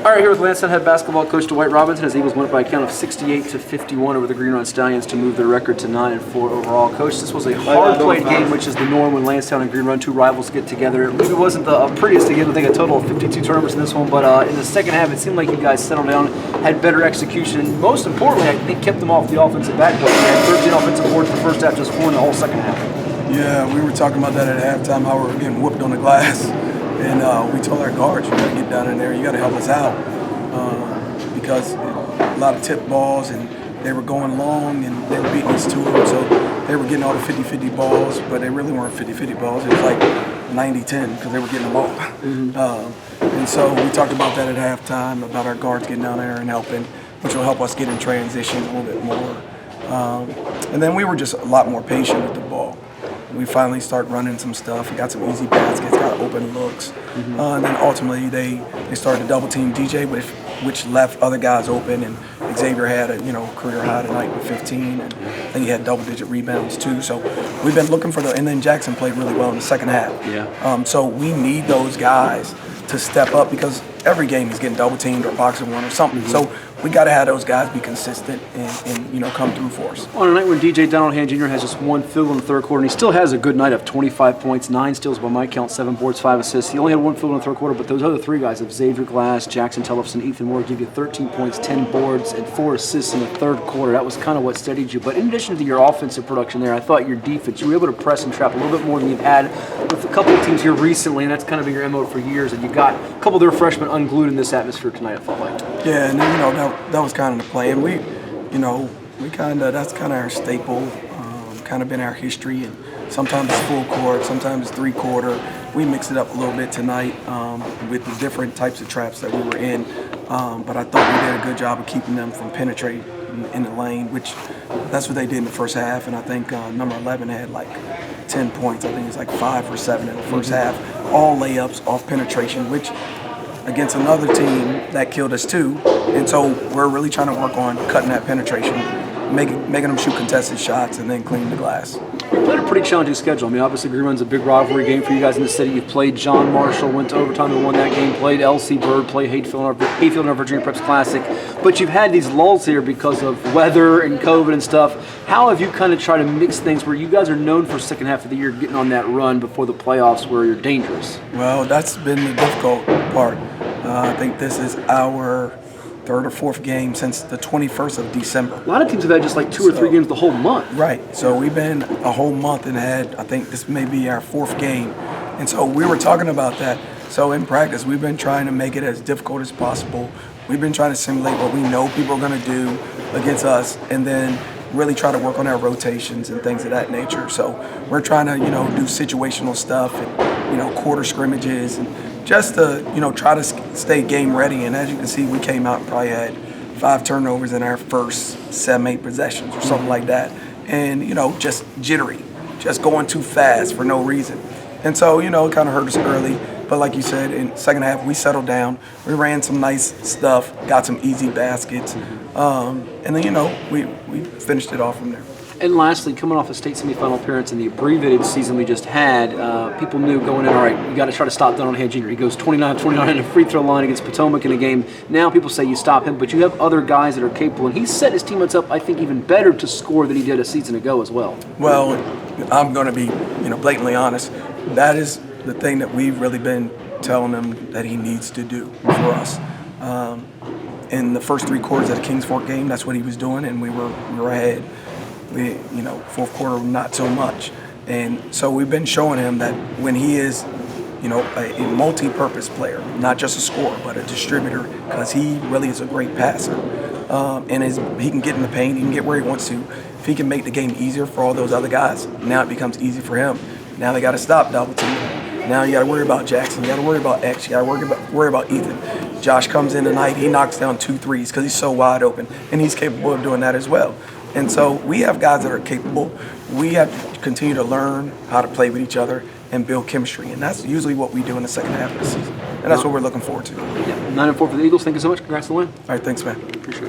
All right, here with Landstown head basketball coach Dwight Robinson as Eagles went up by a count of 68-51 over the Green Run Stallions to move their record to 9-4 overall. Coach, this was a hard-played game, which is the norm when Landstown and Green Run, two rivals, get together. It maybe wasn't the prettiest again. I think a total of 52 turnovers in this one, but in the second half, it seemed like you guys settled down, had better execution, and most importantly, I think kept them off the offensive backboard. You had 13 offensive boards the first half, just 4 in the whole second half. Yeah, we were talking about that at halftime, how we were getting whooped on the glass. And we told our guards, you got to get down in there, you got to help us out. Because a lot of tip balls, and they were going long, and they were beating us to them. So they were getting all the 50-50 balls, but they really weren't 50-50 balls. It was like 90-10 because they were getting them all. And so we talked about that at halftime, about our guards getting down there and helping, which will help us get in transition a little bit more. And then we were just a lot more patient with the ball. We finally start running some stuff. We got some easy baskets, got open looks. And then ultimately they started to double team DJ, which left other guys open. And Xavier had a career high tonight with 15, and I think he had double-digit rebounds too. So we've been looking for and then Jackson played really well in the second half. Yeah. So we need those guys to step up because every game he's getting double teamed or boxing one or something. So we got to have those guys be consistent and come through for us. On a night when DJ Donaldhan Jr. has just one field goal in the third quarter, and he still has a good night of 25 points, 9 steals by my count, 7 boards, 5 assists. He only had one field goal in the third quarter, but those other 3 guys of Xavier Glass, Jackson Tellefson, Ethan Moore give you 13 points, 10 boards, and 4 assists in the third quarter. That was kind of what steadied you. But in addition to your offensive production there, I thought your defense, you were able to press and trap a little bit more than you've had with a couple of teams here recently, and that's kind of been your MO for years. And you got a couple of their freshmen unglued in this atmosphere tonight, it felt like. Yeah, and then, that was kind of the play. And that's kind of our staple, kind of been our history. And sometimes it's full court, sometimes it's 3-quarter. We mixed it up a little bit tonight with the different types of traps that we were in. But I thought we did a good job of keeping them from penetrating in the lane, which that's what they did in the first half. And I think number 11 had like 10 points. I think it was like 5 or 7 in the first half. All layups off penetration, which against another team that killed us too. And so we're really trying to work on cutting that penetration, making them shoot contested shots and then clean the glass. You played a pretty challenging schedule. I mean, obviously Green Run's a big rivalry game for you guys in the city. You've played John Marshall, went to overtime and won that game, played LC Bird, played Hayfield in our Virginia Preps Classic. But you've had these lulls here because of weather and COVID and stuff. How have you kind of tried to mix things where you guys are known for second half of the year getting on that run before the playoffs where you're dangerous? Well, that's been the difficult part. I think this is our 3rd or 4th game since the 21st of December. A lot of teams have had just like 2 or 3 games the whole month. Right. So we've been a whole month and I think this may be our 4th game. And so we were talking about that. So in practice, we've been trying to make it as difficult as possible. We've been trying to simulate what we know people are going to do against us and then really try to work on our rotations and things of that nature. So we're trying to, do situational stuff and, quarter scrimmages and just to, try to stay game ready. And as you can see, we came out and probably had 5 turnovers in our first 7-8 possessions or something like that. And, just jittery, just going too fast for no reason. And so, it kind of hurt us early. But like you said, in the second half, we settled down. We ran some nice stuff, got some easy baskets. And then, we finished it off from there. And lastly, coming off a state semifinal appearance in the abbreviated season we just had, people knew going in, all right, you got to try to stop Donaldhan Jr. He goes 29-29 in a free throw line against Potomac in a game. Now people say you stop him, but you have other guys that are capable, and he's set his teammates up, I think, even better to score than he did a season ago as well. Well, I'm going to be, blatantly honest. That is the thing that we've really been telling him that he needs to do for us. In the first 3 quarters of the Kings Fork game, that's what he was doing, and we were ahead. Fourth quarter, not so much. And so we've been showing him that when he is, a multi-purpose player, not just a scorer, but a distributor, because he really is a great passer. And he can get in the paint, he can get where he wants to. If he can make the game easier for all those other guys, now it becomes easy for him. Now they got to stop double teaming. Now you got to worry about Jackson, you got to worry about X, you got to worry about Ethan. Josh comes in tonight, he knocks down 2 threes because he's so wide open, and he's capable of doing that as well. And so we have guys that are capable. We have to continue to learn how to play with each other and build chemistry. And that's usually what we do in the second half of the season. And that's what we're looking forward to. Yeah, 9-4 for the Eagles. Thank you so much. Congrats on the win. All right, thanks, man. Appreciate it.